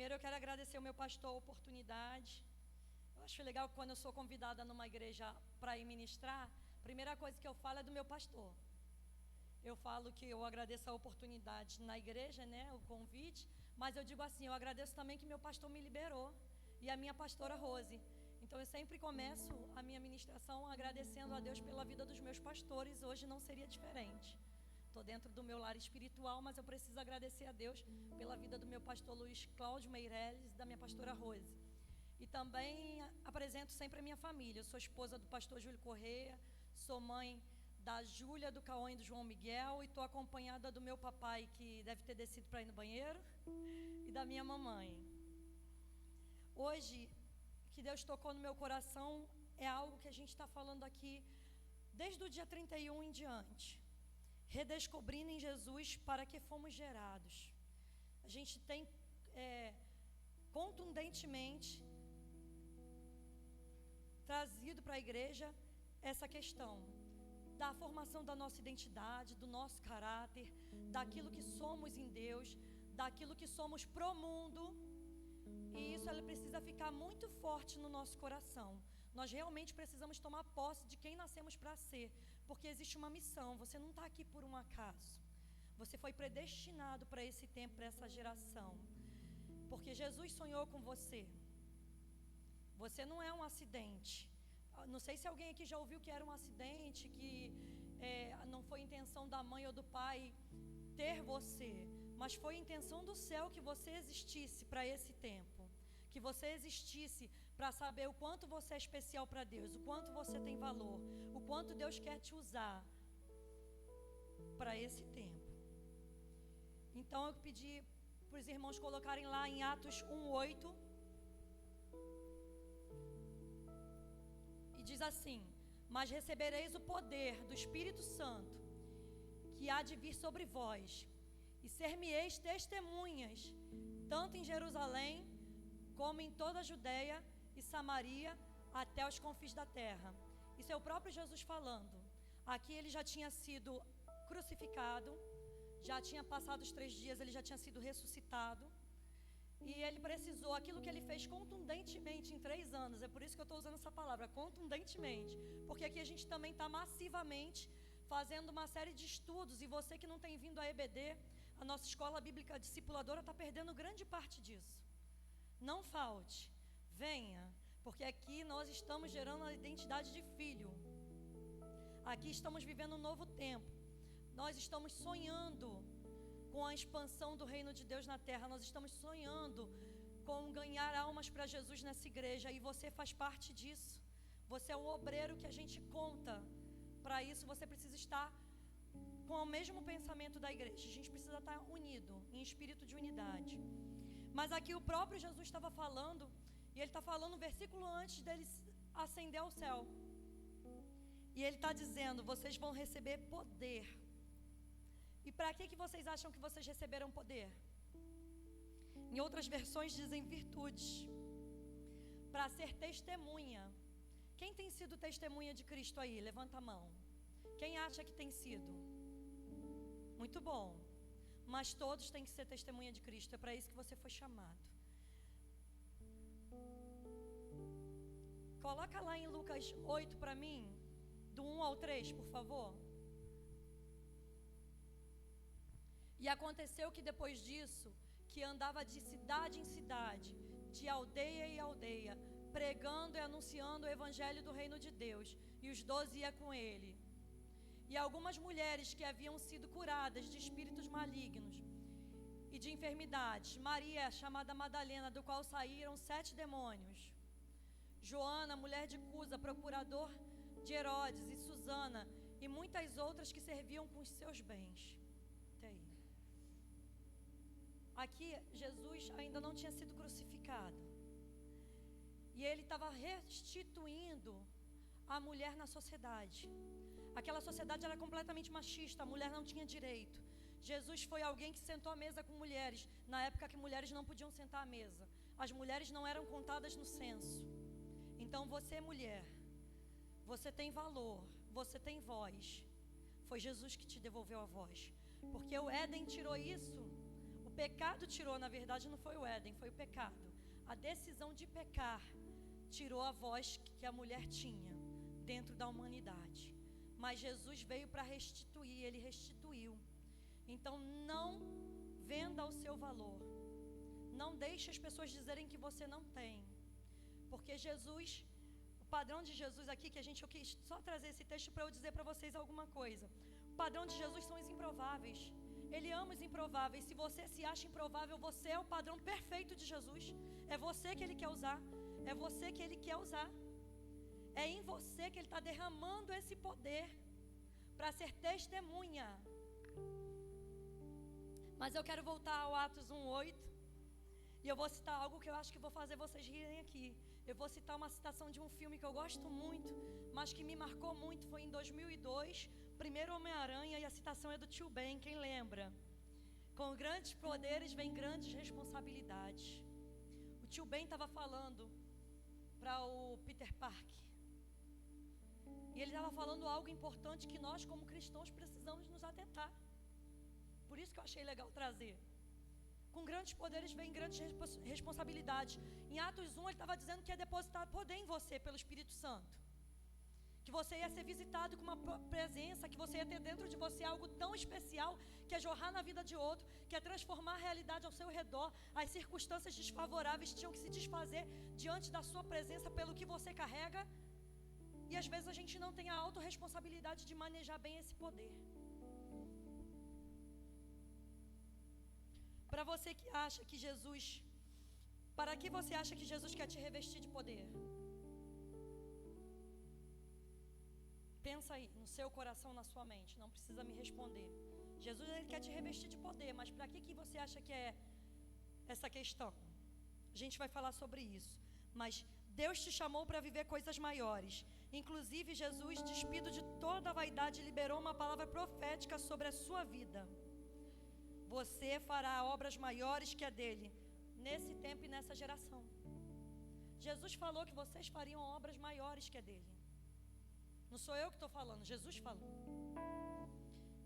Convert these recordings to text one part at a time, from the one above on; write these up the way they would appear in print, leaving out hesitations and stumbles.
Primeiro eu quero agradecer ao meu pastor a oportunidade. Eu acho legal que quando eu sou convidada numa igreja para ir ministrar, a primeira coisa que eu falo é do meu pastor. Eu falo que eu agradeço a oportunidade na igreja, né, o convite, mas eu digo assim, eu agradeço também que meu pastor me liberou e a minha pastora Rose. Então eu sempre começo a minha ministração agradecendo a Deus pela vida dos meus pastores. Hoje não seria diferente. Estou dentro do meu lar espiritual, mas eu preciso agradecer a Deus pela vida do meu pastor Luiz Cláudio Meirelles e da minha pastora Rose. E também apresento sempre a minha família. Eu sou esposa do pastor Júlio Correia, sou mãe da Júlia, do Cauã e do João Miguel, e estou acompanhada do meu papai, que deve ter descido para ir no banheiro, e da minha mamãe. Hoje, que Deus tocou no meu coração, é algo que a gente está falando aqui desde o dia 31 em diante. Redescobrindo em Jesus para que fomos gerados. A gente tem contundentemente trazido para a igreja essa questão da formação da nossa identidade, do nosso caráter, daquilo que somos em Deus, daquilo que somos pro mundo. E isso ela precisa ficar muito forte no nosso coração. Nós realmente precisamos tomar posse de quem nascemos para ser, porque existe uma missão. Você não está aqui por um acaso. Você foi predestinado para esse tempo, para essa geração, porque Jesus sonhou com você. Você não é um acidente. Não sei se alguém aqui já ouviu que era um acidente, que não foi intenção da mãe ou do pai ter você, mas foi intenção do céu que você existisse para esse tempo, que você existisse para saber o quanto você é especial para Deus, o quanto você tem valor, o quanto Deus quer te usar para esse tempo. Então eu pedi para os irmãos colocarem lá em Atos 1:8, e diz assim: mas recebereis o poder do Espírito Santo, que há de vir sobre vós, e ser-me-eis testemunhas, tanto em Jerusalém, como em toda a Judeia e Samaria, até os confins da terra. Isso é o próprio Jesus falando. Aqui ele já tinha sido crucificado, já tinha passado os 3 dias, ele já tinha sido ressuscitado, e ele precisou, aquilo que ele fez contundentemente em 3 anos, é por isso que eu estou usando essa palavra, contundentemente, porque aqui a gente também está massivamente fazendo uma série de estudos, e você que não tem vindo à EBD, a nossa escola bíblica discipuladora está perdendo grande parte disso. Não falte, venha, porque aqui nós estamos gerando a identidade de filho. Aqui estamos vivendo um novo tempo. Nós estamos sonhando com a expansão do reino de Deus na terra. Nós estamos sonhando com ganhar almas para Jesus nessa igreja, e você faz parte disso. Você é o obreiro que a gente conta. Para isso você precisa estar com o mesmo pensamento da igreja. A gente precisa estar unido, em espírito de unidade. Mas aqui o próprio Jesus estava falando, e ele está falando um versículo antes dele ascender ao céu. E ele está dizendo: vocês vão receber poder. E para que vocês acham que vocês receberam poder? Em outras versões dizem virtudes. Para ser testemunha. Quem tem sido testemunha de Cristo aí? Levanta a mão. Quem acha que tem sido? Muito bom. Mas todos têm que ser testemunha de Cristo. É para isso que você foi chamado. Coloca lá em Lucas 8 para mim, do 1 ao 3, por favor. E aconteceu que depois disso, que andava de cidade em cidade, de aldeia em aldeia, pregando e anunciando o evangelho do reino de Deus, e os 12 iam com ele. E algumas mulheres que haviam sido curadas de espíritos malignos e de enfermidades, Maria, chamada Madalena, do qual saíram 7 demônios, Joana, mulher de Cusa, procurador de Herodes, e Susana, e muitas outras que serviam com os seus bens. Até aí. Aqui Jesus ainda não tinha sido crucificado, e ele estava restituindo a mulher na sociedade. Aquela sociedade era completamente machista, a mulher não tinha direito. Jesus foi alguém que sentou à mesa com mulheres, na época que mulheres não podiam sentar à mesa. As mulheres não eram contadas no censo. Então você, mulher, você tem valor, você tem voz. Foi Jesus que te devolveu a voz, porque o Éden tirou isso. O pecado tirou, na verdade não foi o Éden, foi o pecado. A decisão de pecar tirou a voz que a mulher tinha dentro da humanidade. Mas Jesus veio para restituir, Ele restituiu. Então não venda o seu valor. Não deixe as pessoas dizerem que você não tem. Porque Jesus, o padrão de Jesus aqui, eu quis só trazer esse texto para eu dizer para vocês alguma coisa. O padrão de Jesus são os improváveis. Ele ama os improváveis. Se você se acha improvável, você é o padrão perfeito de Jesus. É você que Ele quer usar. É você que Ele quer usar. É em você que Ele está derramando esse poder para ser testemunha. Mas eu quero voltar ao Atos 1:8. E eu vou citar algo que eu acho que vou fazer vocês rirem aqui. Eu vou citar uma citação de um filme que eu gosto muito, mas que me marcou muito. Foi em 2002, primeiro Homem-Aranha, e a citação é do Tio Ben, quem lembra? Com grandes poderes vem grandes responsabilidades. O Tio Ben estava falando para o Peter Parker. E ele estava falando algo importante que nós, como cristãos, precisamos nos atentar. Por isso que eu achei legal trazer. Com grandes poderes vem grandes responsabilidades. Em Atos 1, ele estava dizendo que ia depositar poder em você pelo Espírito Santo. Que você ia ser visitado com uma presença, que você ia ter dentro de você algo tão especial, que é jorrar na vida de outro, que é transformar a realidade ao seu redor. As circunstâncias desfavoráveis tinham que se desfazer diante da sua presença pelo que você carrega. E às vezes a gente não tem a autorresponsabilidade de manejar bem esse poder. Para você que acha que Jesus, para que você acha que Jesus quer te revestir de poder? Pensa aí, no seu coração, na sua mente, não precisa me responder. Jesus, Ele quer te revestir de poder, mas para que você acha que é essa questão? A gente vai falar sobre isso. Mas Deus te chamou para viver coisas maiores. Inclusive, Jesus, despido de toda a vaidade, liberou uma palavra profética sobre a sua vida. Você fará obras maiores que a dele, nesse tempo e nessa geração. Jesus falou que vocês fariam obras maiores que a dele. Não sou eu que estou falando, Jesus falou.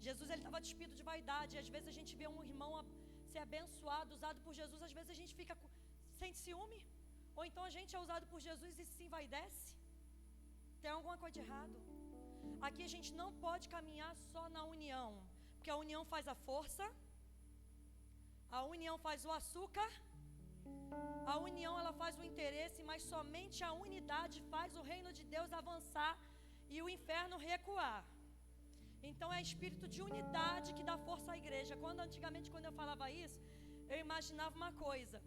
Jesus, ele estava despido de vaidade. E às vezes a gente vê um irmão ser abençoado, usado por Jesus. Às vezes a gente sente ciúme. Ou então a gente é usado por Jesus e se envaidece. Tem alguma coisa de errado. Aqui a gente não pode caminhar só na união, porque a união faz a força. A união faz o açúcar. A união ela faz o interesse, mas somente a unidade faz o reino de Deus avançar e o inferno recuar. Então é espírito de unidade que dá força à igreja. Antigamente, quando eu falava isso, eu imaginava uma coisa: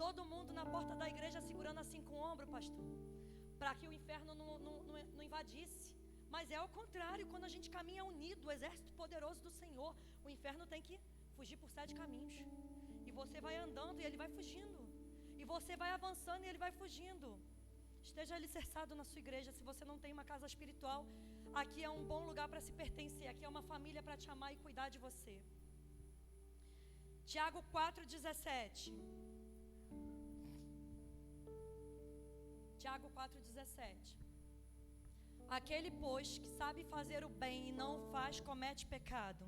todo mundo na porta da igreja segurando assim com o ombro, pastor, para que o inferno não invadisse. Mas é ao contrário, quando a gente caminha unido, o exército poderoso do Senhor, o inferno tem que fugir por 7 caminhos. E você vai andando e ele vai fugindo. E você vai avançando e ele vai fugindo. Esteja alicerçado na sua igreja. Se você não tem uma casa espiritual, aqui é um bom lugar para se pertencer. Aqui é uma família para te amar e cuidar de você. Tiago 4,17. Tiago 4,17. Aquele, pois, que sabe fazer o bem e não o faz, comete pecado.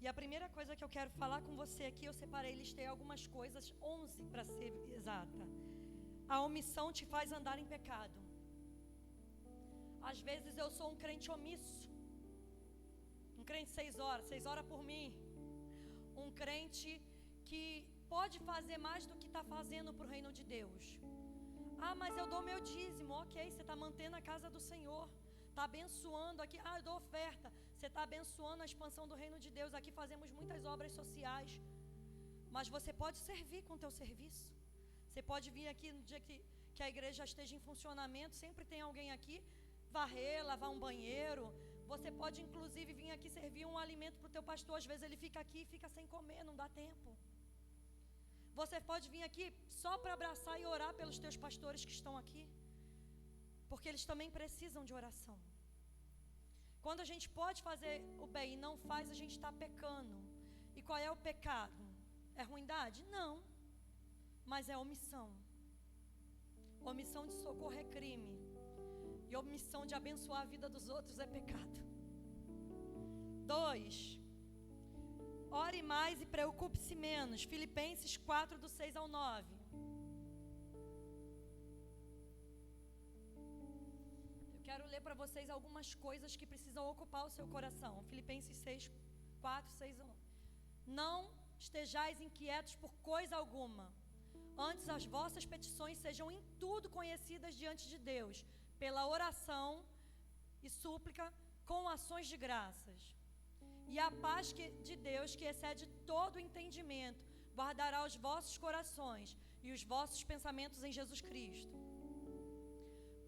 E a primeira coisa que eu quero falar com você aqui, eu separei, listei algumas coisas, 11 para ser exata. A omissão te faz andar em pecado. Às vezes eu sou um crente omisso. Um crente 6 horas por mim. Um crente que pode fazer mais do que está fazendo para o reino de Deus. Ah, mas eu dou meu dízimo. Ok, você está mantendo a casa do Senhor. Está abençoando aqui. Ah, eu dou oferta. Você está abençoando a expansão do reino de Deus. Aqui fazemos muitas obras sociais. Mas você pode servir com o teu serviço. Você pode vir aqui no dia que a igreja esteja em funcionamento. Sempre tem alguém aqui. Varrer, lavar um banheiro. Você pode inclusive vir aqui servir um alimento para o teu pastor. Às vezes ele fica aqui e fica sem comer, não dá tempo. Você pode vir aqui só para abraçar e orar pelos teus pastores que estão aqui. Porque eles também precisam de oração. Quando a gente pode fazer o bem e não faz, a gente está pecando. E qual é o pecado? É ruindade? Não. Mas é omissão. Omissão de socorro é crime. E omissão de abençoar a vida dos outros é pecado. 2. Ore mais e preocupe-se menos. Filipenses 4, do 6 ao 9. Eu quero ler para vocês algumas coisas que precisam ocupar o seu coração. Filipenses 6, 4, 6 ao 9. Não estejais inquietos por coisa alguma. Antes as vossas petições sejam em tudo conhecidas diante de Deus, pela oração e súplica, com ações de graças. E a paz de Deus, que excede todo o entendimento, guardará os vossos corações e os vossos pensamentos em Jesus Cristo.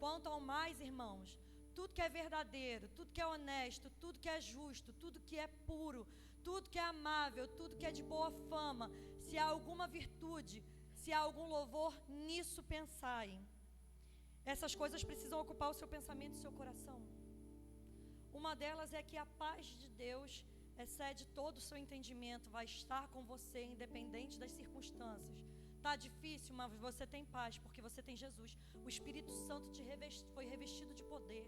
Quanto ao mais, irmãos, tudo que é verdadeiro, tudo que é honesto, tudo que é justo, tudo que é puro, tudo que é amável, tudo que é de boa fama, se há alguma virtude, se há algum louvor, nisso pensai. Essas coisas precisam ocupar o seu pensamento e o seu coração. Uma delas é que a paz de Deus excede todo o seu entendimento, vai estar com você independente das circunstâncias. Está difícil, mas você tem paz, porque você tem Jesus. O Espírito Santo foi revestido de poder.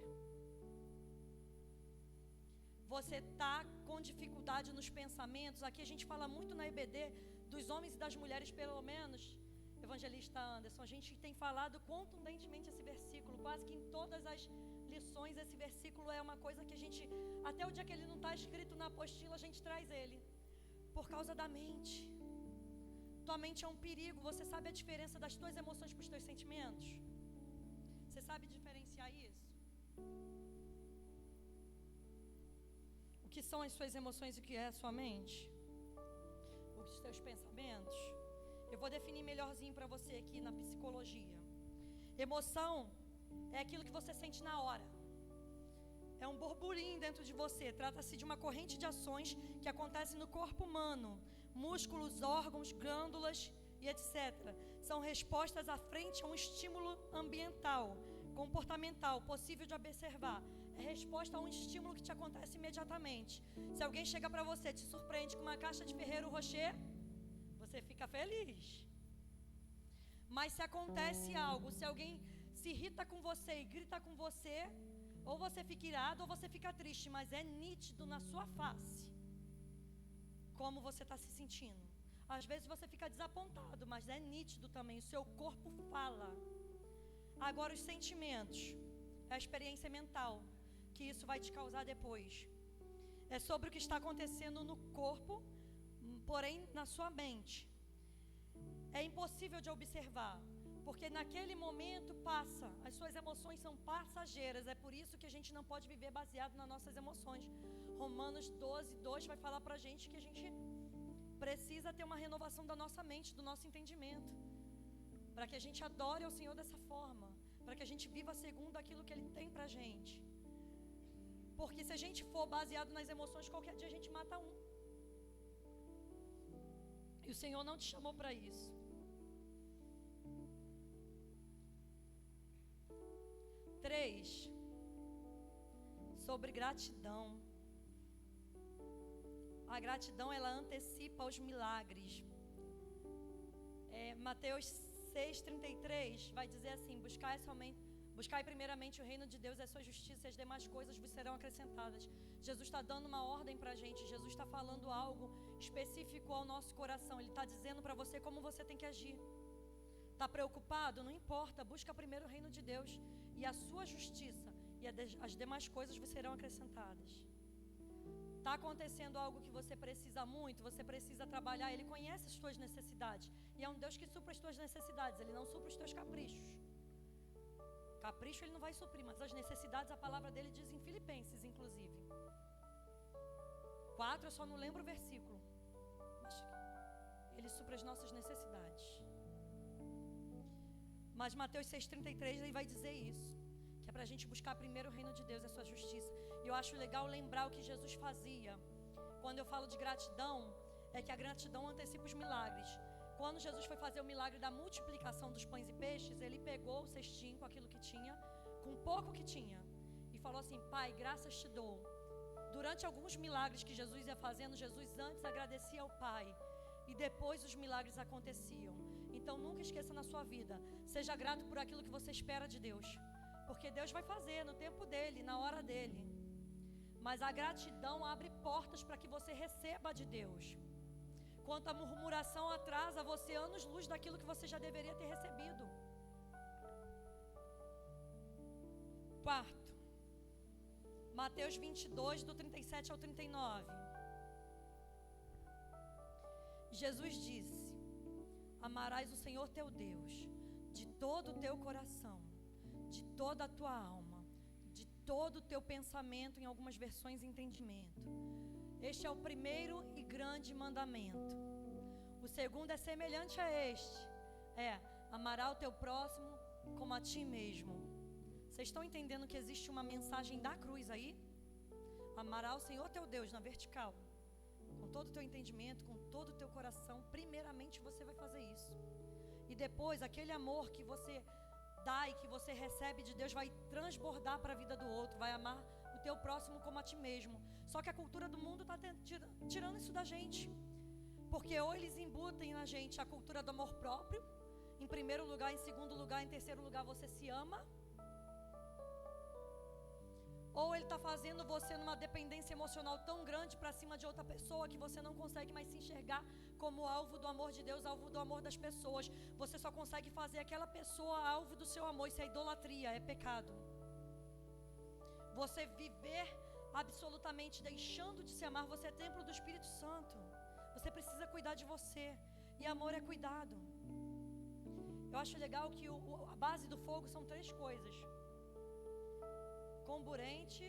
Você está com dificuldade nos pensamentos. Aqui a gente fala muito na EBD dos homens e das mulheres, pelo menos, evangelista Anderson, a gente tem falado contundentemente esse versículo, quase que em todas as lições. Esse versículo é uma coisa que a gente, até o dia que ele não está escrito na apostila, a gente traz ele, por causa da mente. Tua mente é um perigo. Você sabe a diferença das tuas emoções para os teus sentimentos? Você sabe diferenciar isso? O que são as suas emoções e o que é a sua mente? Os teus pensamentos? Eu vou definir melhorzinho para você aqui na psicologia. Emoção é aquilo que você sente na hora. É um burburinho dentro de você. Trata-se de uma corrente de ações que acontece no corpo humano. Músculos, órgãos, glândulas e etc. São respostas à frente a um estímulo ambiental, comportamental, possível de observar. É resposta a um estímulo que te acontece imediatamente. Se alguém chega para você, te surpreende com uma caixa de Ferrero Rocher, você fica feliz. Mas se acontece algo, se alguém se irrita com você e grita com você, ou você fica irado ou você fica triste, mas é nítido na sua face como você está se sentindo. Às vezes você fica desapontado, mas é nítido também, o seu corpo fala. Agora os sentimentos, é a experiência mental que isso vai te causar depois. É sobre o que está acontecendo no corpo, porém na sua mente. É impossível de observar, porque naquele momento passa. As suas emoções são passageiras. É por isso que a gente não pode viver baseado nas nossas emoções. Romanos 12, 2 vai falar para a gente que a gente precisa ter uma renovação da nossa mente, do nosso entendimento, para que a gente adore ao Senhor dessa forma, para que a gente viva segundo aquilo que Ele tem para a gente. Porque se a gente for baseado nas emoções, qualquer dia a gente mata um. E o Senhor não te chamou para isso. 3, sobre gratidão. A gratidão, ela antecipa os milagres. Mateus 6,33 vai dizer assim: buscai primeiramente o reino de Deus e a sua justiça, e as demais coisas vos serão acrescentadas. Jesus está dando uma ordem para a gente. Jesus está falando algo específico ao nosso coração. Ele está dizendo para você como você tem que agir. Está preocupado? Não importa. Busca primeiro o reino de Deus e a sua justiça, e as demais coisas vos serão acrescentadas. Está acontecendo algo que você precisa muito, você precisa trabalhar. Ele conhece as suas necessidades, e é um Deus que supra as tuas necessidades. Ele não supra os teus caprichos. Capricho Ele não vai suprir, mas as necessidades, a palavra dele diz em Filipenses, inclusive 4, eu só não lembro o versículo, mas Ele supra as nossas necessidades. Mas Mateus 6,33 ele vai dizer isso, que é para a gente buscar primeiro o reino de Deus e a sua justiça. E eu acho legal lembrar o que Jesus fazia. Quando eu falo de gratidão, é que a gratidão antecipa os milagres. Quando Jesus foi fazer o milagre da multiplicação dos pães e peixes, ele pegou o cestinho com aquilo que tinha, com pouco que tinha, e falou assim: Pai, graças te dou. Durante alguns milagres que Jesus ia fazendo, Jesus antes agradecia ao Pai, e depois os milagres aconteciam. Então nunca esqueça na sua vida, seja grato por aquilo que você espera de Deus, porque Deus vai fazer no tempo dele, na hora dele. Mas a gratidão abre portas para que você receba de Deus. Enquanto a murmuração atrasa você anos-luz daquilo que você já deveria ter recebido. Quarto, Mateus 22, do 37 ao 39. Jesus disse: amarás o Senhor teu Deus de todo o teu coração, de toda a tua alma, de todo o teu pensamento, em algumas versões entendimento. Este é o primeiro e grande mandamento. O segundo é semelhante a este, amará o teu próximo como a ti mesmo. Vocês estão entendendo que existe uma mensagem da cruz aí? Amará o Senhor teu Deus na vertical, com todo o teu entendimento, com todo o teu coração. Primeiramente você vai fazer isso. E depois aquele amor que você dá e que você recebe de Deus vai transbordar para a vida do outro. Vai amar o teu próximo como a ti mesmo. Só que a cultura do mundo está tirando isso da gente. Porque ou eles embutem na gente a cultura do amor próprio, em primeiro lugar, em segundo lugar, em terceiro lugar você se ama. Ou ele está fazendo você numa dependência emocional tão grande para cima de outra pessoa que você não consegue mais se enxergar como alvo do amor de Deus, alvo do amor das pessoas. Você só consegue fazer aquela pessoa alvo do seu amor. Isso é idolatria, é pecado. Você viver absolutamente deixando de se amar, você é templo do Espírito Santo. Você precisa cuidar de você. E amor é cuidado. Eu acho legal que a base do fogo são 3 coisas: comburente,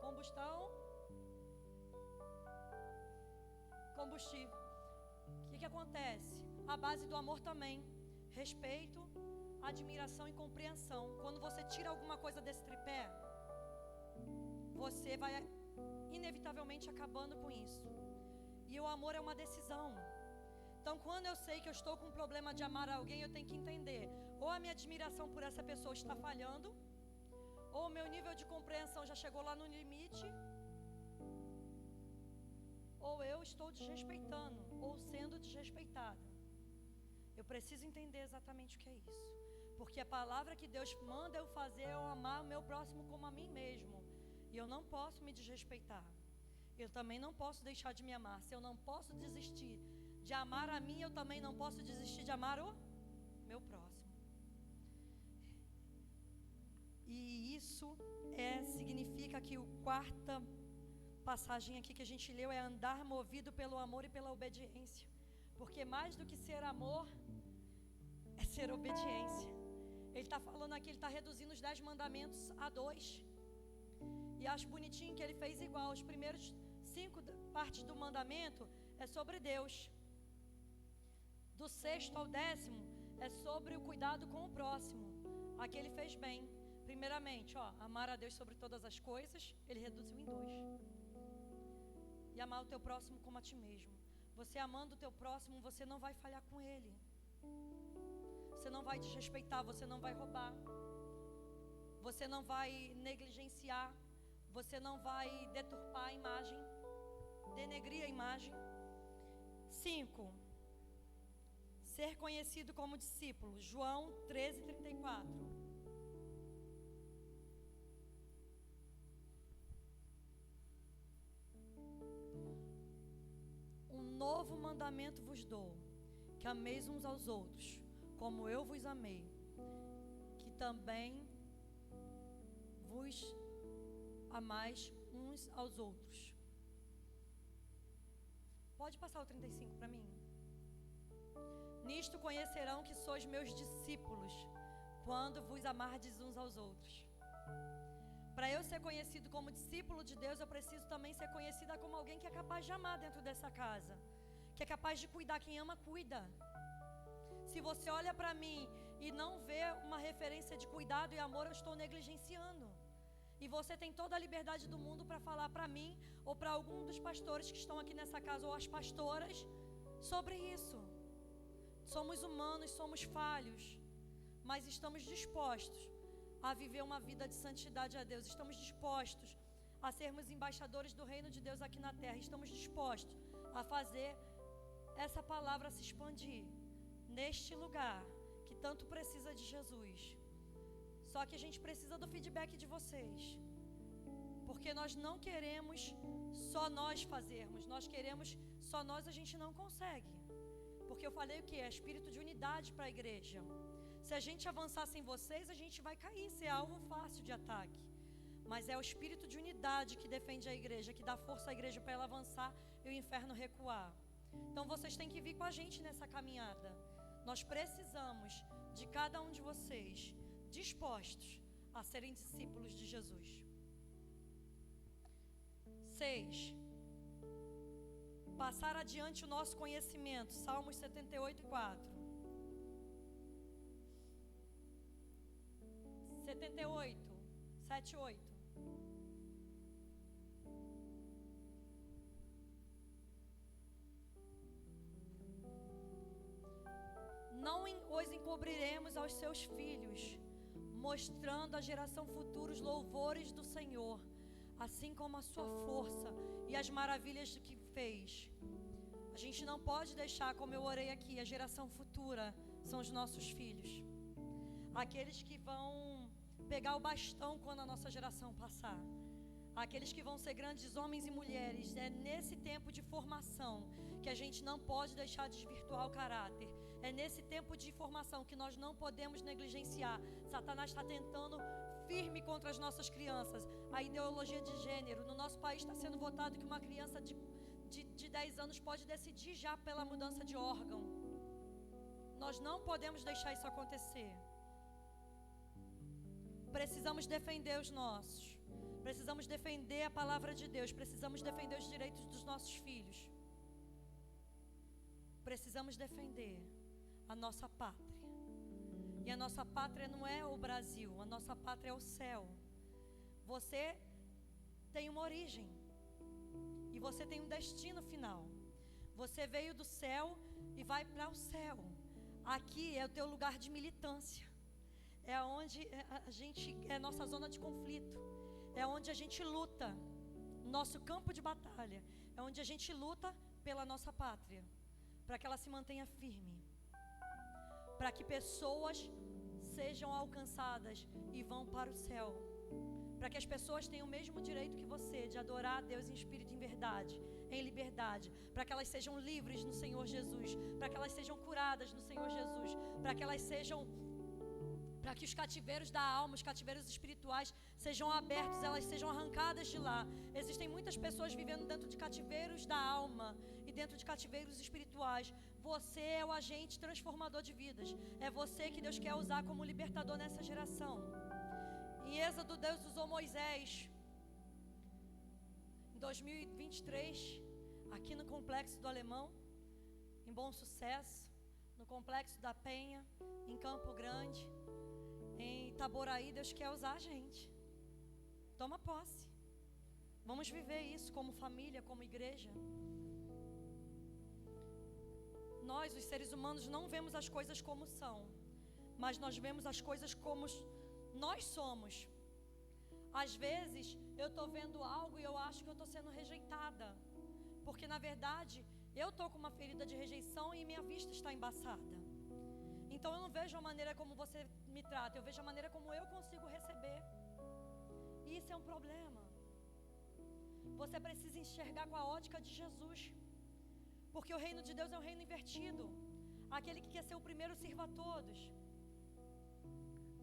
combustão, combustível. O que acontece? A base do amor também: respeito, admiração e compreensão. Quando você tira alguma coisa desse tripé, você vai inevitavelmente acabando com isso. E o amor é uma decisão. Então, quando eu sei que eu estou com um problema de amar alguém, eu tenho que entender: ou a minha admiração por essa pessoa está falhando, ou o meu nível de compreensão já chegou lá no limite, ou eu estou desrespeitando, ou sendo desrespeitada. Eu preciso entender exatamente o que é isso. Porque a palavra que Deus manda eu fazer é eu amar o meu próximo como a mim mesmo. E eu não posso me desrespeitar. Eu também não posso deixar de me amar. Se eu não posso desistir de amar a mim, eu também não posso desistir de amar o meu próximo. E isso significa que a quarta passagem aqui que a gente leu é andar movido pelo amor e pela obediência. Porque mais do que ser amor, é ser obediência. Ele está falando aqui, ele está reduzindo os 10 mandamentos a 2. E acho bonitinho que ele fez igual. Os primeiros 5 partes do mandamento é sobre Deus. Do 6º ao 10º é sobre o cuidado com o próximo. Aqui ele fez bem. Primeiramente, amar a Deus sobre todas as coisas, ele reduziu em 2. E amar o teu próximo como a ti mesmo. Você amando o teu próximo, você não vai falhar com ele. Você não vai desrespeitar, você não vai roubar. Você não vai negligenciar. Você não vai deturpar a imagem, denegrir a imagem. 5. Ser conhecido como discípulo. João 13:34. Um novo mandamento vos dou, que ameis uns aos outros, como eu vos amei, que também vos amais uns aos outros. Pode passar o 35 para mim? Nisto conhecerão que sois meus discípulos, quando vos amardes uns aos outros. Para eu ser conhecido como discípulo de Deus, eu preciso também ser conhecida como alguém que é capaz de amar dentro dessa casa, que é capaz de cuidar. Quem ama, cuida. Se você olha para mim e não vê uma referência de cuidado e amor, eu estou negligenciando. E você tem toda a liberdade do mundo para falar para mim ou para algum dos pastores que estão aqui nessa casa, ou as pastoras, sobre isso. Somos humanos, somos falhos, mas estamos dispostos a viver uma vida de santidade a Deus. Estamos dispostos a sermos embaixadores do reino de Deus aqui na terra. Estamos dispostos a fazer essa palavra se expandir neste lugar que tanto precisa de Jesus. Só que a gente precisa do feedback de vocês. Porque nós não queremos só nós fazermos, nós queremos só nós, a gente não consegue. Porque eu falei o que? É espírito de unidade para a igreja. Se a gente avançar sem vocês, a gente vai cair, ser alvo fácil de ataque. Mas é o espírito de unidade que defende a igreja, que dá força à igreja para ela avançar e o inferno recuar. Então vocês têm que vir com a gente nessa caminhada. Nós precisamos de cada um de vocês dispostos a serem discípulos de Jesus. 6. Passar adiante o nosso conhecimento. Salmos 78, 4. 78, 7, 8. Não os encobriremos aos seus filhos, mostrando à geração futura os louvores do Senhor, assim como a sua força e as maravilhas que fez. A gente não pode deixar, como eu orei aqui, a geração futura são os nossos filhos, aqueles que vão pegar o bastão quando a nossa geração passar, aqueles que vão ser grandes homens e mulheres. É nesse tempo de formação que a gente não pode deixar desvirtuar o caráter. É nesse tempo de formação que nós não podemos negligenciar. Satanás está tentando firme contra as nossas crianças. A ideologia de gênero. No nosso país está sendo votado que uma criança de 10 anos pode decidir já pela mudança de órgão. Nós não podemos deixar isso acontecer. Precisamos defender os nossos. Precisamos defender a palavra de Deus. Precisamos defender os direitos dos nossos filhos. Precisamos defender a nossa pátria. E a nossa pátria não é o Brasil. A nossa pátria é o céu. Você tem uma origem. E você tem um destino final. Você veio do céu e vai para o céu. Aqui é o teu lugar de militância. É onde a gente, é nossa zona de conflito. É onde a gente luta. Nosso campo de batalha. É onde a gente luta pela nossa pátria. Para que ela se mantenha firme. Para que pessoas sejam alcançadas e vão para o céu. Para que as pessoas tenham o mesmo direito que você de adorar a Deus em espírito e em verdade, em liberdade. Para que elas sejam livres no Senhor Jesus. Para que elas sejam curadas no Senhor Jesus. Para que elas sejam... Para que os cativeiros da alma, os cativeiros espirituais sejam abertos, elas sejam arrancadas de lá. Existem muitas pessoas vivendo dentro de cativeiros da alma e dentro de cativeiros espirituais. Você é o agente transformador de vidas. É você que Deus quer usar como libertador nessa geração. Em Êxodo, Deus usou Moisés. Em 2023, aqui no Complexo do Alemão, em Bom Sucesso, no Complexo da Penha, em Campo Grande, em Itaboraí, Deus quer usar a gente. Toma posse. Vamos viver isso como família, como igreja. Nós, os seres humanos, não vemos as coisas como são, mas nós vemos as coisas como nós somos. Às vezes, eu estou vendo algo e eu acho que eu estou sendo rejeitada, porque na verdade, eu estou com uma ferida de rejeição e minha vista está embaçada. Então eu não vejo a maneira como você me trata, eu vejo a maneira como eu consigo receber. E isso é um problema. Você precisa enxergar com a ótica de Jesus. Porque o reino de Deus é um reino invertido. Aquele que quer ser o primeiro sirva a todos.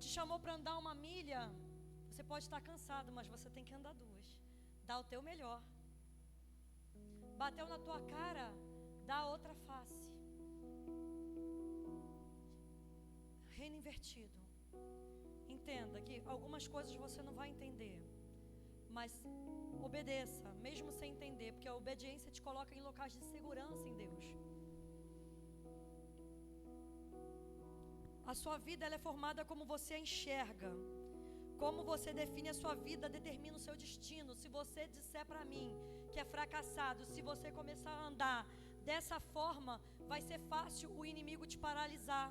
Te chamou para andar uma milha. Você pode estar cansado, mas você tem que andar 2. Dá o teu melhor. Bateu na tua cara, dá a outra face. Reino invertido. Entenda que algumas coisas você não vai entender, mas obedeça, mesmo sem entender, porque a obediência te coloca em locais de segurança em Deus. A sua vida ela é formada como você a enxerga. Como você define a sua vida determina o seu destino. Se você disser para mim que é fracassado, se você começar a andar dessa forma, vai ser fácil o inimigo te paralisar.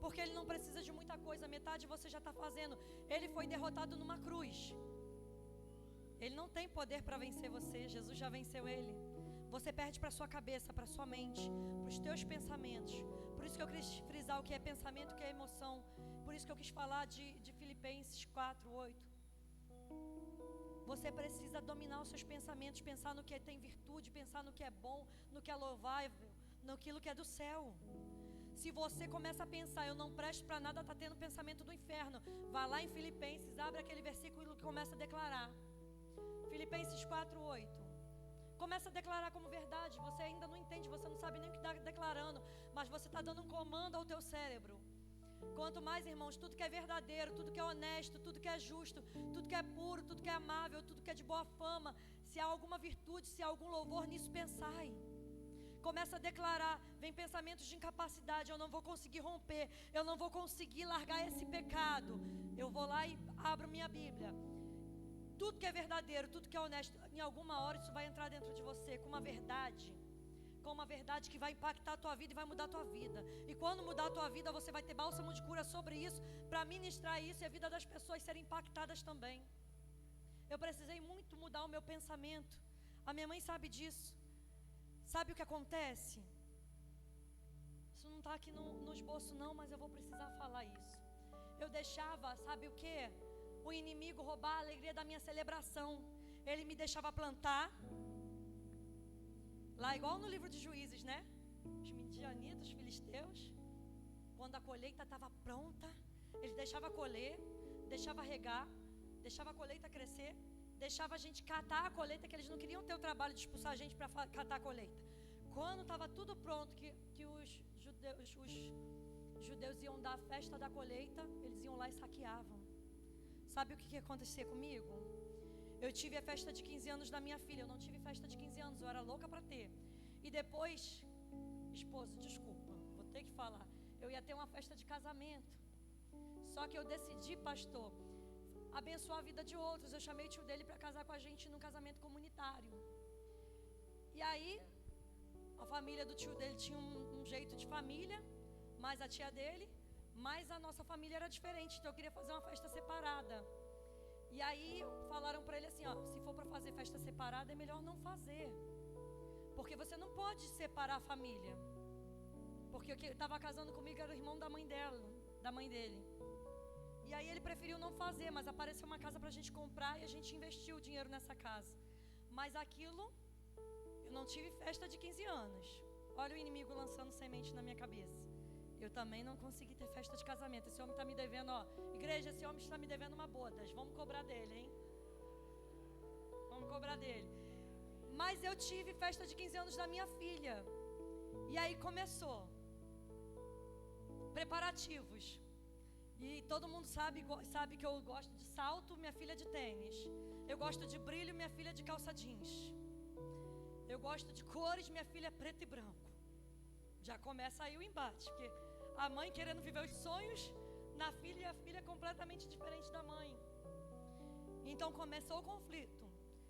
Porque ele não precisa de muita coisa, metade você já está fazendo. Ele foi derrotado numa cruz. Ele não tem poder para vencer você, Jesus já venceu ele. Você perde para a sua cabeça, para a sua mente, para os teus pensamentos. Por isso que eu quis frisar o que é pensamento, o que é emoção. Por isso que eu quis falar de Filipenses 4, 8. Você precisa dominar os seus pensamentos, pensar no que tem virtude, pensar no que é bom, no que é louvável, naquilo que é do céu. Se você começa a pensar, eu não presto para nada, está tendo pensamento do inferno. Vá lá em Filipenses, abre aquele versículo que começa a declarar. Filipenses 4:8. Começa a declarar como verdade. Você ainda não entende, você não sabe nem o que está declarando, mas você está dando um comando ao teu cérebro. Quanto mais, irmãos, tudo que é verdadeiro, tudo que é honesto, tudo que é justo, tudo que é puro, tudo que é amável, tudo que é de boa fama, se há alguma virtude, se há algum louvor, nisso pensai. Começa a declarar, vem pensamentos de incapacidade, eu não vou conseguir romper, eu não vou conseguir largar esse pecado. Eu vou lá e abro minha Bíblia. Tudo que é verdadeiro, tudo que é honesto, em alguma hora isso vai entrar dentro de você com uma verdade que vai impactar a tua vida e vai mudar a tua vida. E quando mudar a tua vida, você vai ter bálsamo de cura sobre isso, para ministrar isso e a vida das pessoas serem impactadas também. Eu precisei muito mudar o meu pensamento. A minha mãe sabe disso. Sabe o que acontece? Isso não está aqui no esboço não, mas eu vou precisar falar isso. Eu deixava, sabe o que? O inimigo roubar a alegria da minha celebração. Ele me deixava plantar. Lá igual no livro de Juízes, né? Os midianitas, os filisteus. Quando a colheita estava pronta, eles deixavam colher, deixavam regar, deixava a colheita crescer, deixava a gente catar a colheita, que eles não queriam ter o trabalho de expulsar a gente para catar a colheita. Quando estava tudo pronto, que os judeus iam dar a festa da colheita, eles iam lá e saqueavam. Sabe o que ia acontecer comigo? Eu tive a festa de 15 anos da minha filha. Eu não tive festa de 15 anos, eu era louca para ter. E depois, esposo, desculpa, vou ter que falar, eu ia ter uma festa de casamento. Só que eu decidi, pastor, abençoar a vida de outros. Eu chamei o tio dele para casar com a gente num casamento comunitário. E aí, a família do tio dele tinha um jeito de família, mas a tia dele, mas a nossa família era diferente. Então eu queria fazer uma festa separada. E aí falaram para ele assim, ó, se for para fazer festa separada é melhor não fazer, porque você não pode separar a família. Porque o que estava casando comigo era o irmão da mãe dele. E aí ele preferiu não fazer, mas apareceu uma casa para a gente comprar e a gente investiu o dinheiro nessa casa. Mas aquilo, eu não tive festa de 15 anos. Olha o inimigo lançando semente na minha cabeça. Eu também não consegui ter festa de casamento. Esse homem está me devendo, ó. Igreja, esse homem está me devendo uma bodas. Vamos cobrar dele, hein? Vamos cobrar dele. Mas eu tive festa de 15 anos da minha filha. E aí começou. Preparativos. E todo mundo sabe que eu gosto de salto, minha filha de tênis. Eu gosto de brilho, minha filha de calça jeans. Eu gosto de cores, minha filha é preto e branco. Já começa aí o embate, porque a mãe querendo viver os sonhos na filha e a filha é completamente diferente da mãe. Então começou o conflito.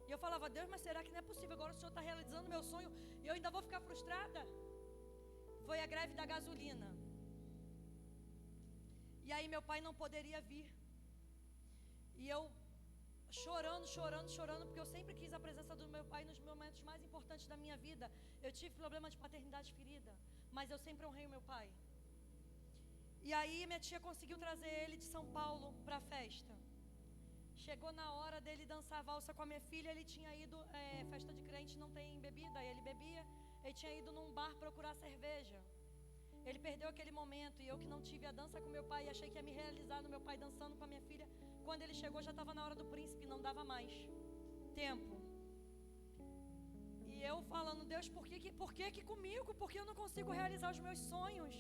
E eu falava, Deus, mas será que não é possível? Agora o Senhor está realizando meu sonho e eu ainda vou ficar frustrada? Foi a greve da gasolina. E aí meu pai não poderia vir. E eu chorando, porque eu sempre quis a presença do meu pai nos momentos mais importantes da minha vida. Eu tive problema de paternidade ferida, mas eu sempre honrei o meu pai. E aí minha tia conseguiu trazer ele de São Paulo para a festa. Chegou na hora dele dançar a valsa com a minha filha. Ele tinha ido, festa de crente não tem bebida, e ele bebia. Ele tinha ido num bar procurar cerveja. Ele perdeu aquele momento, e eu que não tive a dança com meu pai, achei que ia me realizar no meu pai dançando com a minha filha. Quando ele chegou já estava na hora do príncipe, não dava mais tempo. E eu falando, Deus, por que comigo? Porque eu não consigo realizar os meus sonhos?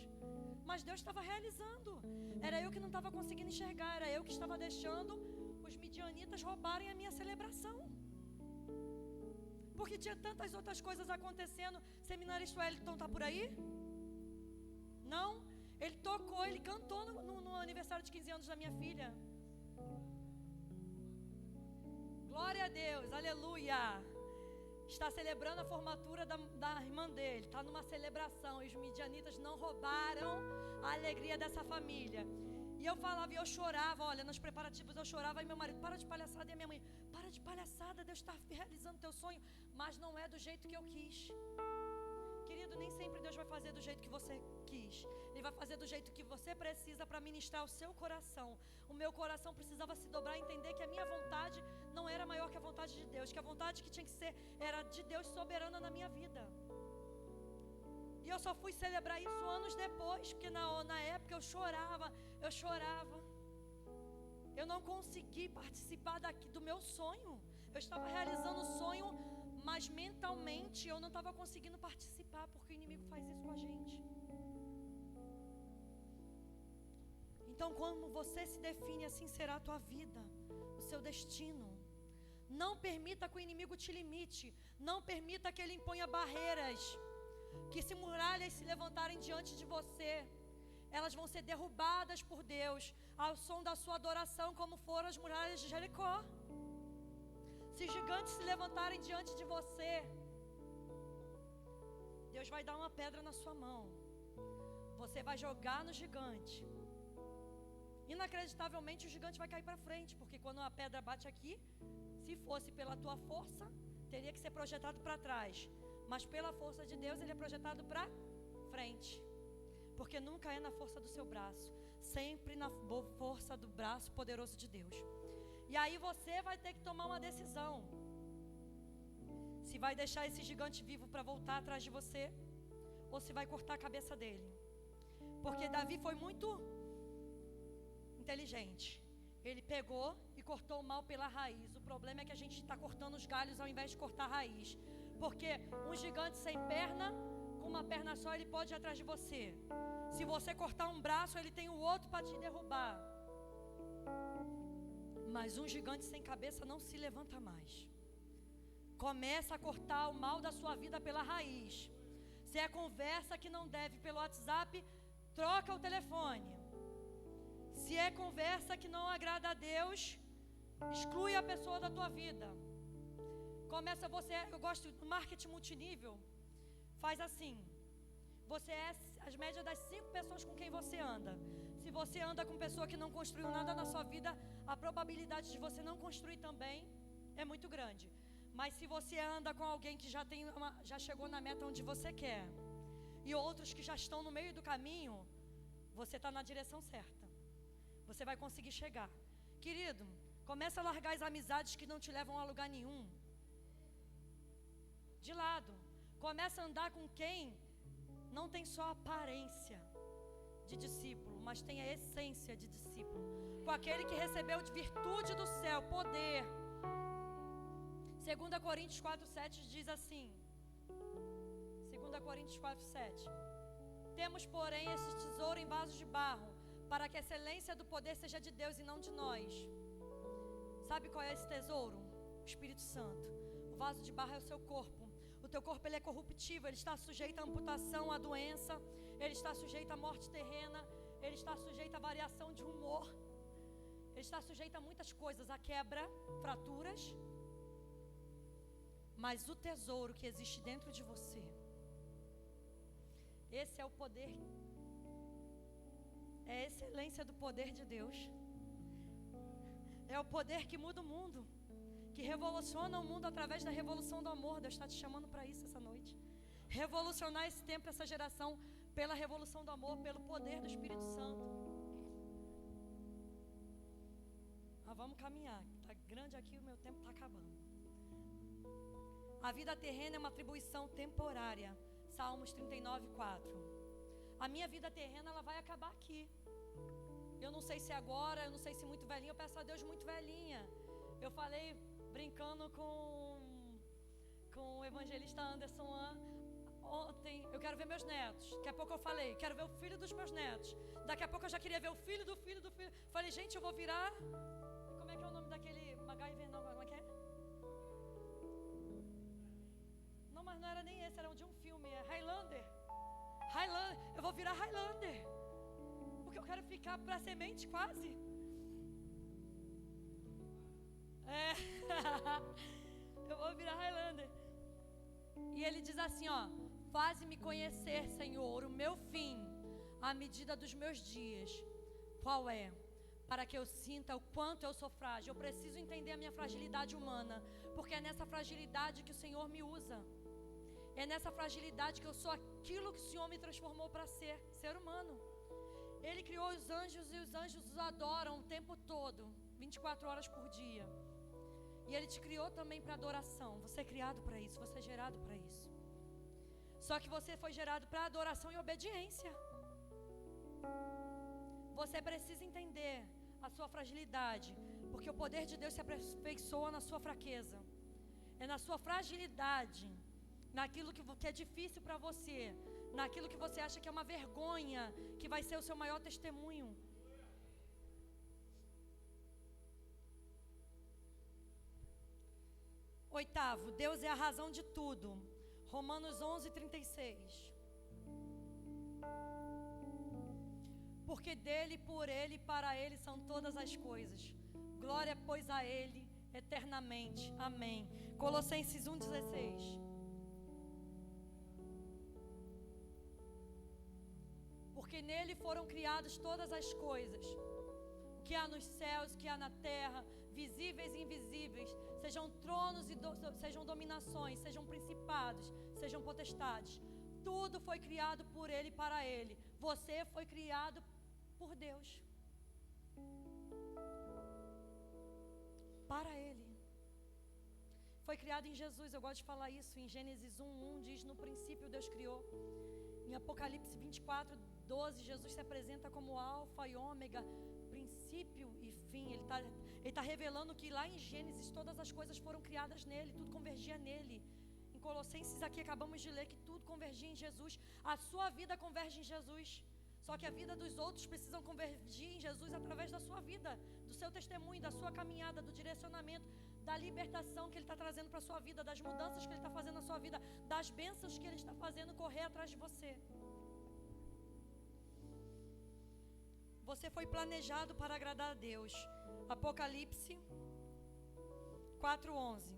Mas Deus estava realizando. Era eu que não estava conseguindo enxergar, era eu que estava deixando os midianitas roubarem a minha celebração. Porque tinha tantas outras coisas acontecendo. Seminarista Wellington está por aí? Não? Ele tocou, ele cantou no aniversário de 15 anos da minha filha. Glória a Deus, aleluia. Está celebrando a formatura da irmã dele. Está numa celebração. E os midianitas não roubaram a alegria dessa família. E eu falava e eu chorava. Olha, nos preparativos eu chorava. E meu marido, para de palhaçada. E a minha mãe, para de palhaçada. Deus está realizando teu sonho. Mas não é do jeito que eu quis. Querido, nem sempre Deus vai fazer do jeito que você quis. Ele vai fazer do jeito que você precisa para ministrar o seu coração. O meu coração precisava se dobrar e entender que a minha vontade não era maior que a vontade de Deus, que a vontade que tinha que ser era de Deus soberana na minha vida. E eu só fui celebrar isso anos depois, porque na época eu chorava. Eu não consegui participar do meu sonho. Eu estava realizando o sonho, mas mentalmente eu não estava conseguindo participar, porque o inimigo faz isso com a gente. Então, como você se define, assim será a tua vida, o seu destino. Não permita que o inimigo te limite. Não permita que ele imponha barreiras. Que se muralhas se levantarem diante de você, elas vão ser derrubadas por Deus ao som da sua adoração, como foram as muralhas de Jericó. Se gigantes se levantarem diante de você, Deus vai dar uma pedra na sua mão. Você vai jogar no gigante. Inacreditavelmente o gigante vai cair para frente, porque quando a pedra bate aqui, se fosse pela tua força, teria que ser projetado para trás. Mas pela força de Deus, ele é projetado para frente. Porque nunca é na força do seu braço, sempre na força do braço poderoso de Deus. E aí você vai ter que tomar uma decisão. Se vai deixar esse gigante vivo para voltar atrás de você, ou se vai cortar a cabeça dele. Porque Davi foi muito inteligente. Ele pegou e cortou o mal pela raiz. O problema é que a gente está cortando os galhos ao invés de cortar a raiz. Porque um gigante sem perna, com uma perna só, ele pode ir atrás de você. Se você cortar um braço, ele tem o outro para te derrubar. Mas um gigante sem cabeça não se levanta mais. Começa a cortar o mal da sua vida pela raiz. Se é conversa que não deve pelo WhatsApp, troca o telefone. Se é conversa que não agrada a Deus, exclui a pessoa da tua vida. Começa você, eu gosto do marketing multinível, faz assim. Você é as médias das 5 pessoas com quem você anda. Se você anda com pessoa que não construiu nada na sua vida, a probabilidade de você não construir também é muito grande. Mas se você anda com alguém que já chegou na meta onde você quer, e outros que já estão no meio do caminho, você está na direção certa. Você vai conseguir chegar. Querido, começa a largar as amizades que não te levam a lugar nenhum. De lado. Começa a andar com quem não tem só aparência de discípulo, mas tem a essência de discípulo. Com aquele que recebeu de virtude do céu, poder. 2 Coríntios 4:7 diz assim. 2 Coríntios 4:7. Temos, porém, esse tesouro em vasos de barro, para que a excelência do poder seja de Deus e não de nós. Sabe qual é esse tesouro? O Espírito Santo. O vaso de barro é o seu corpo. O teu corpo ele é corruptível, ele está sujeito à amputação, à doença, ele está sujeito à morte terrena, ele está sujeito à variação de humor, ele está sujeito a muitas coisas, a quebra, fraturas. Mas o tesouro que existe dentro de você, esse é o poder, é a excelência do poder de Deus. É o poder que muda o mundo, que revoluciona o mundo através da revolução do amor. Deus está te chamando para isso essa noite. Revolucionar esse tempo, essa geração, pela revolução do amor, pelo poder do Espírito Santo. Mas vamos caminhar. Está grande aqui, o meu tempo está acabando. A vida terrena é uma atribuição temporária. Salmos 39:4. A minha vida terrena, ela vai acabar aqui. Eu não sei se agora, eu não sei se muito velhinha. Eu peço a Deus muito velhinha. Eu falei, brincando com o evangelista Anderson ontem, eu quero ver meus netos. Daqui a pouco eu falei, quero ver o filho dos meus netos. Daqui a pouco eu já queria ver o filho do filho do filho. Falei, gente, eu vou virar... Como é que é o nome daquele MacGyver? Não, como é que é? Não, mas não era nem esse, era de um filme, é Highlander. Eu vou virar Highlander. Porque eu quero ficar para semente quase. Eu vou virar Highlander. E ele diz assim, ó: faze-me conhecer, Senhor, o meu fim, à medida dos meus dias. Qual é? Para que eu sinta o quanto eu sou frágil. Eu preciso entender a minha fragilidade humana, porque é nessa fragilidade que o Senhor me usa. É nessa fragilidade que eu sou aquilo que o Senhor me transformou para ser humano. Ele criou os anjos e os anjos os adoram o tempo todo, 24 horas por dia. E Ele te criou também para adoração. Você é criado para isso, você é gerado para isso. Só que você foi gerado para adoração e obediência. Você precisa entender a sua fragilidade, porque o poder de Deus se aperfeiçoa na sua fraqueza. É na sua fragilidade, naquilo que é difícil para você, naquilo que você acha que é uma vergonha, que vai ser o seu maior testemunho. Oitavo, Deus é a razão de tudo. Romanos 11:36. Porque dele, por ele e para ele são todas as coisas. Glória, pois, a ele eternamente. Amém. Colossenses 1:16. Porque nele foram criadas todas as coisas, o que há nos céus, o que há na terra, visíveis e invisíveis, sejam tronos e sejam dominações, sejam principados, sejam potestades. Tudo foi criado por ele e para ele. Você foi criado por Deus. Para ele. Foi criado em Jesus. Eu gosto de falar isso. Em Gênesis 1:1 diz: no princípio Deus criou. Em Apocalipse 24:12, Jesus se apresenta como Alfa e Ômega, princípio e fim. Ele está revelando que lá em Gênesis todas as coisas foram criadas nele, tudo convergia nele. Em Colossenses aqui acabamos de ler que tudo convergia em Jesus. A sua vida converge em Jesus. Só que a vida dos outros precisam convergir em Jesus através da sua vida, do seu testemunho, da sua caminhada, do direcionamento, da libertação que Ele está trazendo para a sua vida, das mudanças que Ele está fazendo na sua vida, das bênçãos que Ele está fazendo correr atrás de você. Você foi planejado para agradar a Deus. Apocalipse 4:11.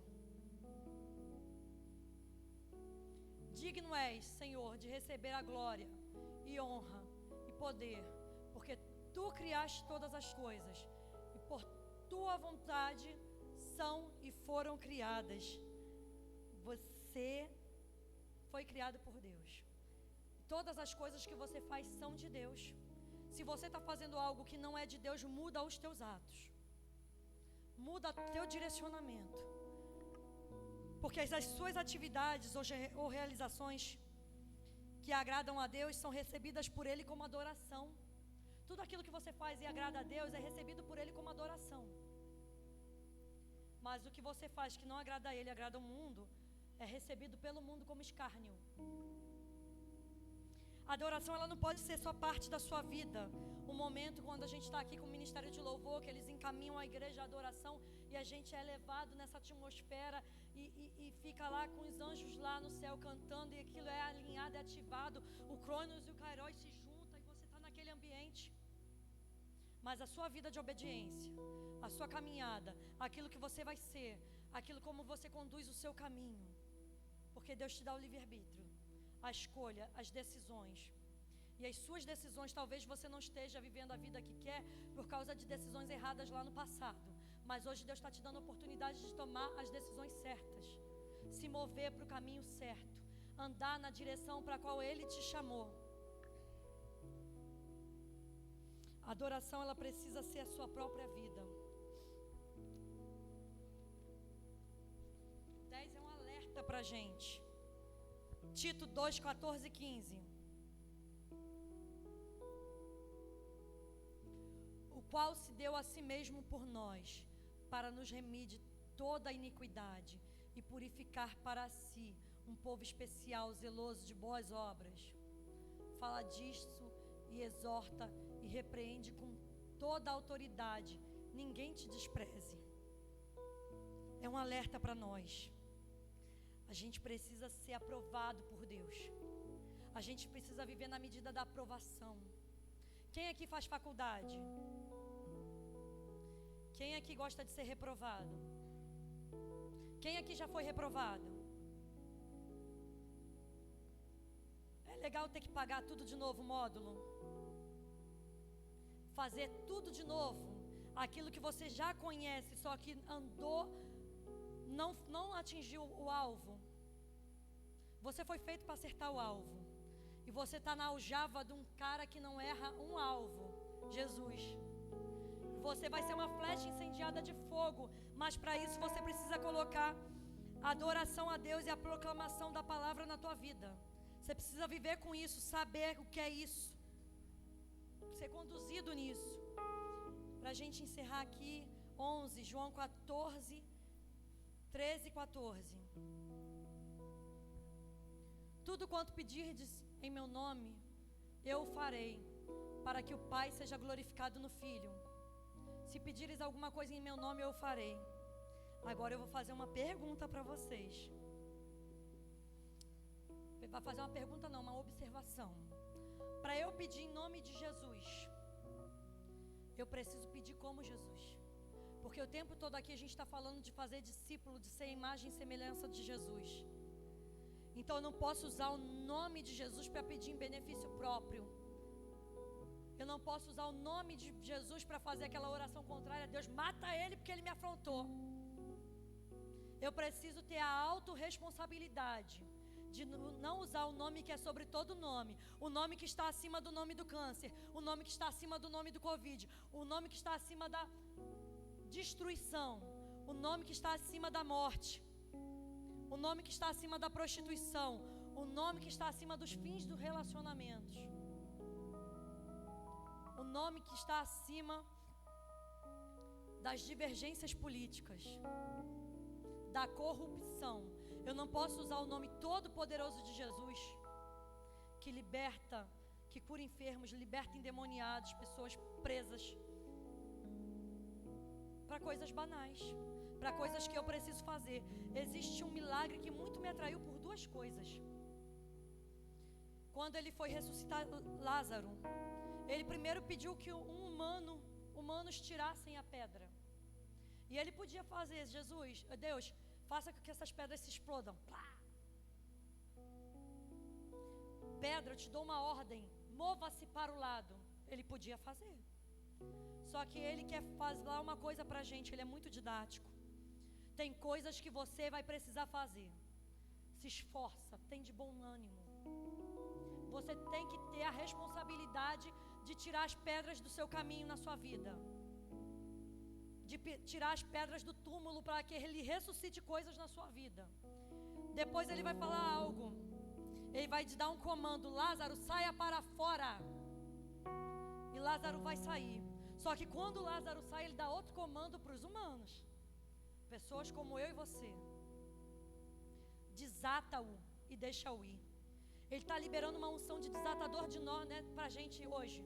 Digno és, Senhor, de receber a glória e honra e poder, porque Tu criaste todas as coisas e por Tua vontade são e foram criadas. Você foi criado por Deus. Todas as coisas que você faz são de Deus. Se você está fazendo algo que não é de Deus, muda os teus atos. Muda o teu direcionamento. Porque as suas atividades ou realizações que agradam a Deus são recebidas por Ele como adoração. Tudo aquilo que você faz e agrada a Deus é recebido por Ele como adoração. Mas o que você faz que não agrada a Ele, agrada ao mundo, é recebido pelo mundo como escárnio. A adoração, ela não pode ser só parte da sua vida. O momento quando a gente está aqui com o Ministério de Louvor, que eles encaminham a igreja à adoração e a gente é levado nessa atmosfera e fica lá com os anjos lá no céu cantando e aquilo é alinhado, é ativado. O Cronos e o Kairos se juntam e você está naquele ambiente. Mas a sua vida de obediência, a sua caminhada, aquilo que você vai ser, aquilo como você conduz o seu caminho, porque Deus te dá o livre-arbítrio, a escolha, as decisões. E as suas decisões, talvez você não esteja vivendo a vida que quer por causa de decisões erradas lá no passado. Mas hoje Deus está te dando a oportunidade de tomar as decisões certas, se mover para o caminho certo, andar na direção para a qual Ele te chamou. A adoração, ela precisa ser a sua própria vida. 10 é um alerta para a gente. Tito 2:14-15. O qual se deu a si mesmo por nós, para nos remir de toda a iniquidade e purificar para si um povo especial, zeloso de boas obras. Fala disso e exorta e repreende com toda a autoridade. Ninguém te despreze. É um alerta para nós. A gente precisa ser aprovado por Deus. A gente precisa viver na medida da aprovação. Quem aqui faz faculdade? Quem aqui gosta de ser reprovado? Quem aqui já foi reprovado? É legal ter que pagar tudo de novo, módulo? Fazer tudo de novo? Aquilo que você já conhece, só que andou, não atingiu o alvo. Você foi feito para acertar o alvo. E você está na aljava de um cara que não erra um alvo, Jesus. Você vai ser uma flecha incendiada de fogo, mas para isso você precisa colocar a adoração a Deus e a proclamação da palavra na tua vida. Você precisa viver com isso, saber o que é isso, ser conduzido nisso. Para a gente encerrar aqui, 11, João 14, 13 e 14. Tudo quanto pedirdes em meu nome, eu o farei, para que o Pai seja glorificado no Filho. Se pedires alguma coisa em meu nome, eu o farei. Agora eu vou fazer uma pergunta para vocês. Vai fazer uma pergunta não, uma observação. Para eu pedir em nome de Jesus, eu preciso pedir como Jesus. Porque o tempo todo aqui a gente está falando de fazer discípulo, de ser imagem e semelhança de Jesus. Então eu não posso usar o nome de Jesus para pedir em benefício próprio. Eu não posso usar o nome de Jesus para fazer aquela oração contrária a Deus. Mata ele porque ele me afrontou. Eu preciso ter a autorresponsabilidade de não usar o nome que é sobre todo nome. O nome que está acima do nome do câncer. O nome que está acima do nome do Covid. O nome que está acima da destruição. O nome que está acima da morte. O nome que está acima da prostituição. O nome que está acima dos fins dos relacionamentos. O nome que está acima das divergências políticas, da corrupção. Eu não posso usar o nome todo poderoso de Jesus, que liberta, que cura enfermos, liberta endemoniados, pessoas presas, para coisas banais, para coisas que eu preciso fazer. Existe um milagre que muito me atraiu por duas coisas. Quando ele foi ressuscitar Lázaro, ele primeiro pediu que humanos tirassem a pedra. E ele podia fazer, Jesus, Deus, faça com que essas pedras se explodam. Plá. Pedra, eu te dou uma ordem, mova-se para o lado. Ele podia fazer. Só que ele quer fazer uma coisa pra gente, ele é muito didático. Tem coisas que você vai precisar fazer. Se esforça, tem de bom ânimo. Você tem que ter a responsabilidade de tirar as pedras do seu caminho na sua vida. De tirar as pedras do túmulo para que ele ressuscite coisas na sua vida. Depois ele vai falar algo. Ele vai te dar um comando: Lázaro, saia para fora. E Lázaro vai sair. Só que quando Lázaro sai, ele dá outro comando para os humanos. Pessoas como eu e você. Desata-o e deixa-o ir. Ele está liberando uma unção de desatador de nó, né, para a gente hoje.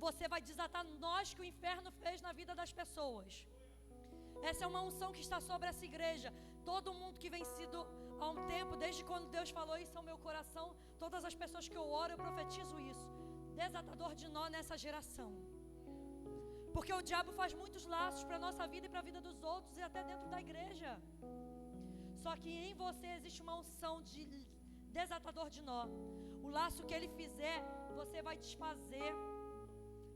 Você vai desatar nós que o inferno fez na vida das pessoas. Essa é uma unção que está sobre essa igreja. Todo mundo que vem sido há um tempo, desde quando Deus falou isso ao meu coração, todas as pessoas que eu oro, eu profetizo isso. Desatador de nó nessa geração. Porque o diabo faz muitos laços para a nossa vida e para a vida dos outros e até dentro da igreja. Só que em você existe uma unção de desatador de nó. O laço que ele fizer, você vai desfazer.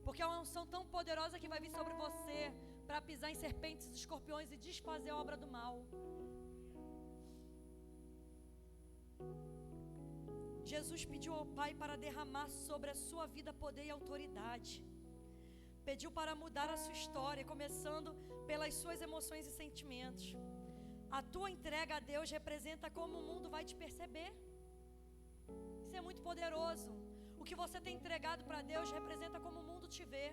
Porque é uma unção tão poderosa que vai vir sobre você para pisar em serpentes e escorpiões e desfazer a obra do mal. Jesus pediu ao Pai para derramar sobre a sua vida poder e autoridade. Pediu para mudar a sua história, começando pelas suas emoções e sentimentos. A tua entrega a Deus representa como o mundo vai te perceber. Isso é muito poderoso. O que você tem entregado para Deus representa como o mundo te vê.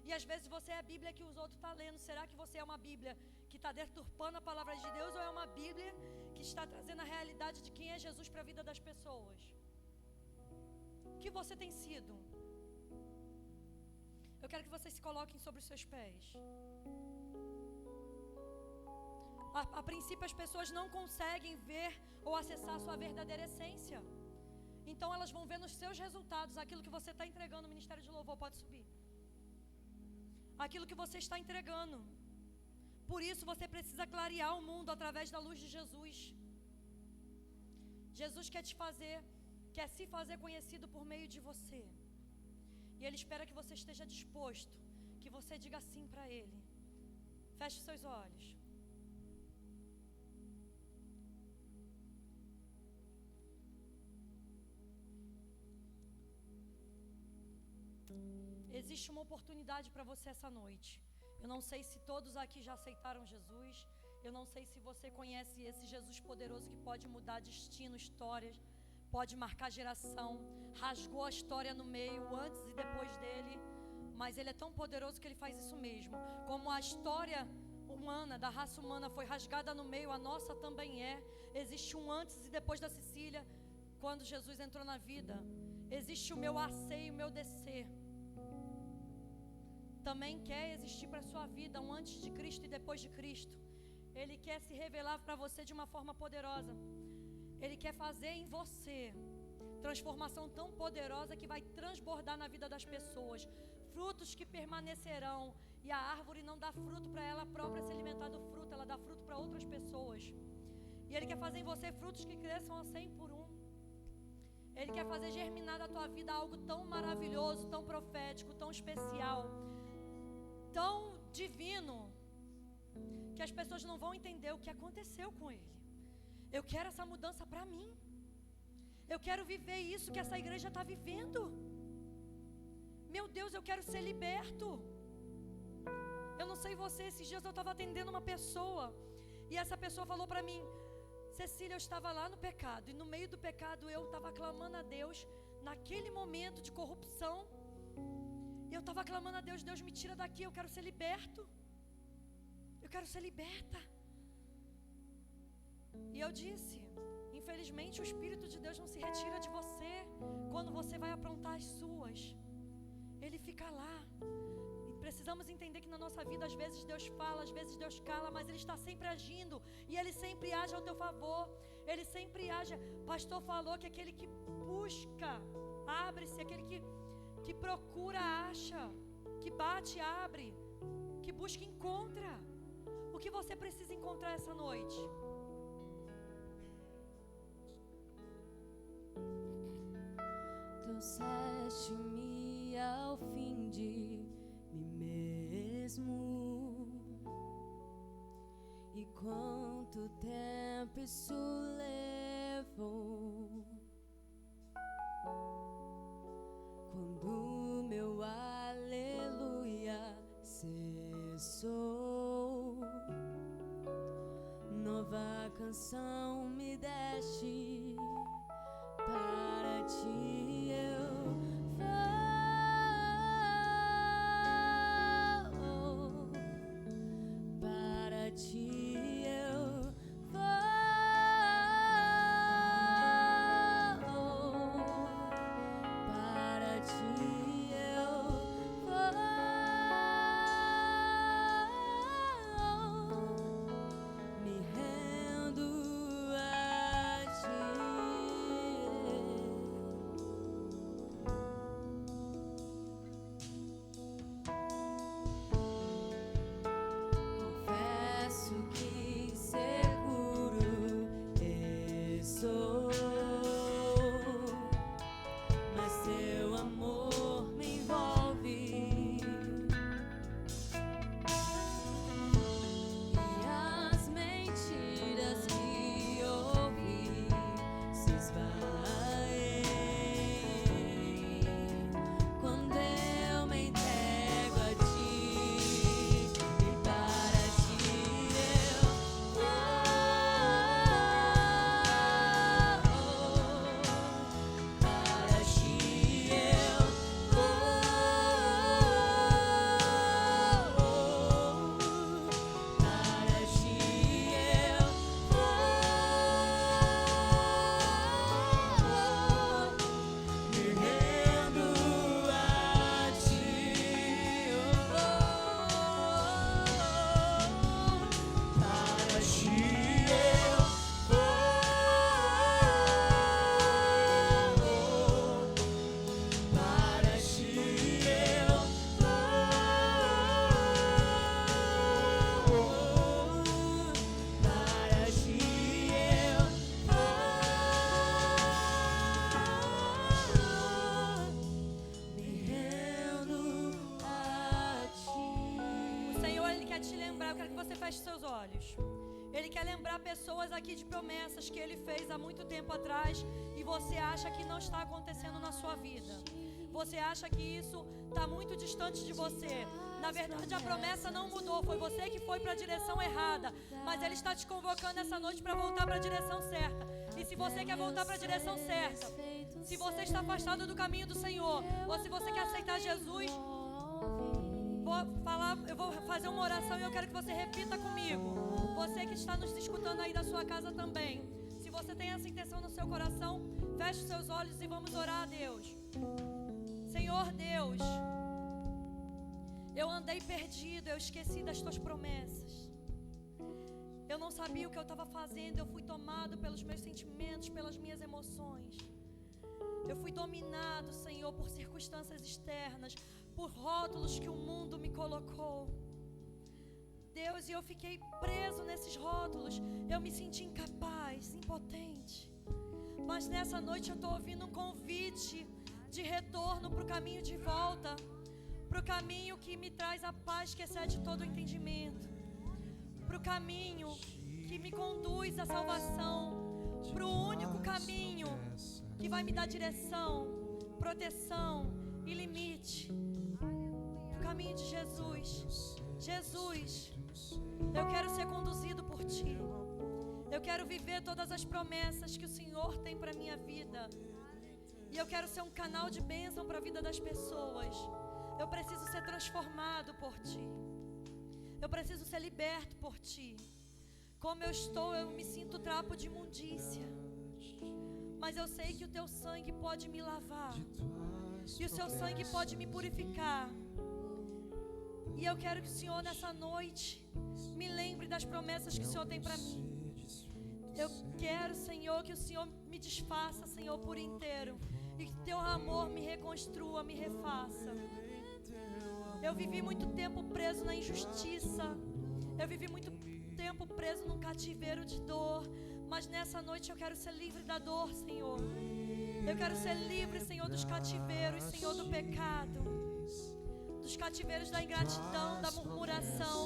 E às vezes você é a Bíblia que os outros estão lendo. Será que você é uma Bíblia que está deturpando a palavra de Deus, ou é uma Bíblia que está trazendo a realidade de quem é Jesus para a vida das pessoas? O que você tem sido? Eu quero que vocês se coloquem sobre os seus pés. A princípio as pessoas não conseguem ver ou acessar a sua verdadeira essência. Então elas vão ver nos seus resultados aquilo que você está entregando. O Ministério de Louvor pode subir. Aquilo que você está entregando. Por isso você precisa clarear o mundo através da luz de Jesus. Jesus quer quer se fazer conhecido por meio de você. E Ele espera que você esteja disposto, que você diga sim para Ele. Feche os seus olhos. existe uma oportunidade para você essa noite. Eu não sei se todos aqui já aceitaram Jesus. Eu não sei se você conhece esse Jesus poderoso que pode mudar destino, histórias, pode marcar geração, rasgou a história no meio, antes e depois dele. Mas Ele é tão poderoso que Ele faz isso mesmo. Como a história humana, da raça humana foi rasgada no meio, a nossa também é. Existe um antes e depois da Cecília, quando Jesus entrou na vida. Existe o meu nascer e o meu descer. Também quer existir para a sua vida um antes de Cristo e depois de Cristo. Ele quer se revelar para você de uma forma poderosa. Ele quer fazer em você transformação tão poderosa que vai transbordar na vida das pessoas. Frutos que permanecerão. E a árvore não dá fruto para ela própria se alimentar do fruto, ela dá fruto para outras pessoas. E Ele quer fazer em você frutos que cresçam a 100 por 1. Ele quer fazer germinar da tua vida algo tão maravilhoso, tão profético, tão especial, tão divino, que as pessoas não vão entender o que aconteceu com Ele. Eu quero essa mudança para mim. Eu quero viver isso que essa igreja está vivendo. Meu Deus, eu quero ser liberto. Eu não sei você, esses dias eu estava atendendo uma pessoa e essa pessoa falou para mim: Cecília, eu estava lá no pecado e no meio do pecado eu estava clamando a Deus naquele momento de corrupção. Eu estava clamando a Deus: Deus, me tira daqui, eu quero ser liberto. Eu quero ser liberta. E eu disse: infelizmente o Espírito de Deus não se retira de você quando você vai aprontar as suas. Ele fica lá. E precisamos entender que na nossa vida às vezes Deus fala, às vezes Deus cala, mas Ele está sempre agindo. E Ele sempre age ao teu favor. Ele sempre age. O pastor falou que aquele que busca, abre-se. Aquele que procura, acha. Que bate, abre. Que busca, encontra. O que você precisa encontrar essa noite? Trouxeste-me ao fim de mim mesmo. E quanto tempo isso levou? Quando meu aleluia cessou, nova canção me deste. Para ti eu vou, para ti eu vou, para ti eu vou, me rendo a ti. Confesso que seguro estou, mas teu amor me envolve e as mentiras que ouvi se esvaem quando eu me entrego a ti. E para ti eu vou, para ti eu vou, para ti eu vou, me rendo a ti. Para ti eu vou, para ti eu vou, para ti eu vou, me rendo a ti. O Senhor, Ele quer te lembrar. Eu quero que você feche seus olhos. Ele quer lembrar pessoas aqui de promessas que Ele fez há muito tempo atrás e você acha que não está acontecendo na sua vida. você acha que isso está muito distante de você. Na verdade, a promessa não mudou. Foi você que foi para a direção errada. Mas Ele está te convocando essa noite para voltar para a direção certa. E se você quer voltar para a direção certa, se você está afastado do caminho do Senhor, ou se você quer aceitar Jesus, eu vou fazer uma oração e eu quero que você repita comigo. Você que está nos escutando aí da sua casa também. Se você tem essa intenção no seu coração, feche os seus olhos e vamos orar a Deus. Senhor Deus, eu andei perdido, eu esqueci das tuas promessas. Eu não sabia o que eu estava fazendo, eu fui tomado pelos meus sentimentos, pelas minhas emoções. Eu fui dominado, Senhor, por circunstâncias externas, por rótulos que o mundo me colocou. Deus, e eu fiquei preso nesses rótulos. Eu me senti incapaz, impotente. Mas nessa noite eu estou ouvindo um convite de retorno para o caminho de volta, para o caminho que me traz a paz que excede todo o entendimento, para o caminho que me conduz à salvação, para o único caminho que vai me dar direção, proteção e limite. O caminho de Jesus. Jesus, eu quero ser conduzido por Ti. Eu quero viver todas as promessas que o Senhor tem para minha vida. E eu quero ser um canal de bênção para a vida das pessoas. Eu preciso ser transformado por Ti. Eu preciso ser liberto por Ti. Como eu estou, eu me sinto trapo de imundícia. Mas eu sei que o Teu sangue pode me lavar. E o Seu sangue pode me purificar. E eu quero que o Senhor nessa noite me lembre das promessas que o Senhor tem para mim. Eu quero, Senhor, que o Senhor me desfaça, Senhor, por inteiro. E que Teu amor me reconstrua, me refaça. Eu vivi muito tempo preso na injustiça. Eu vivi muito tempo preso num cativeiro de dor. Mas nessa noite eu quero ser livre da dor, Senhor. Eu quero ser livre, Senhor, dos cativeiros, Senhor, do pecado. Dos cativeiros da ingratidão, da murmuração.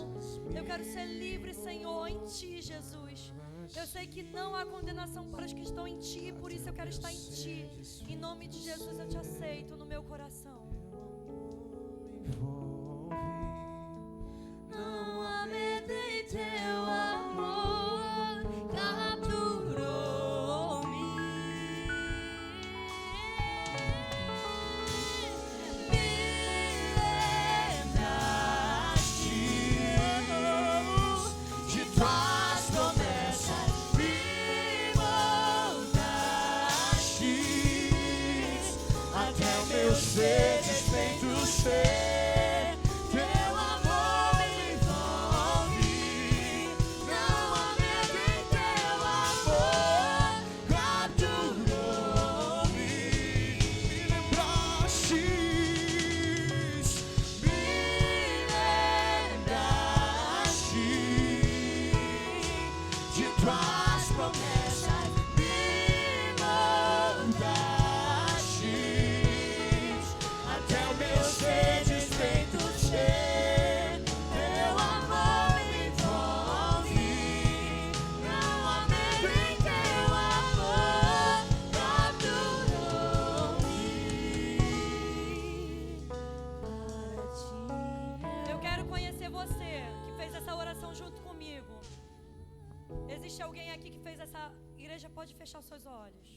Eu quero ser livre, Senhor, em Ti, Jesus. Eu sei que não há condenação para os que estão em Ti, por isso eu quero estar em Ti. Em nome de Jesus eu Te aceito no meu coração. Não há medo em Teu amor, capturou-me. Me lembraste de Tuas promessas, me moldaste até o meu ser desfeito ser. Pode fechar os seus olhos.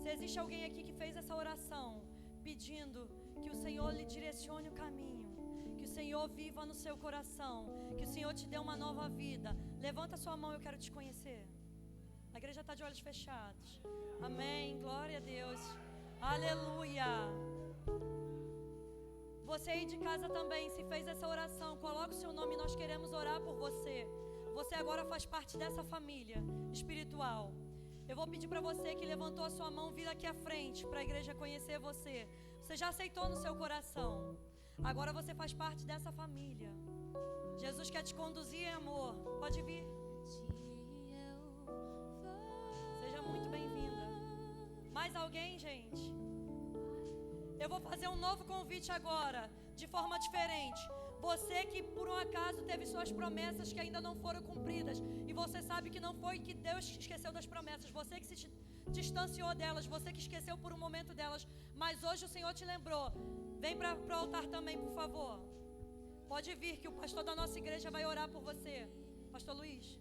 Se existe alguém aqui que fez essa oração pedindo que o Senhor lhe direcione o caminho, que o Senhor viva no seu coração, que o Senhor te dê uma nova vida, levanta a sua mão, eu quero te conhecer. A igreja está de olhos fechados. Amém, glória a Deus. Aleluia. Você aí de casa também, se fez essa oração, coloca o seu nome, nós queremos orar por você. Você agora faz parte dessa família espiritual. Eu vou pedir para você que levantou a sua mão, vir aqui à frente para a igreja conhecer você. Você já aceitou no seu coração. Agora você faz parte dessa família. Jesus quer te conduzir em amor. Pode vir. Seja muito bem-vinda. Mais alguém, gente? Eu vou fazer um novo convite agora, de forma diferente. Você que por um acaso teve suas promessas que ainda não foram cumpridas, e você sabe que não foi que Deus esqueceu das promessas, você que se distanciou delas, você que esqueceu por um momento delas, mas hoje o Senhor te lembrou. Vem para o altar também, por favor. Pode vir que o pastor da nossa igreja vai orar por você. Pastor Luiz.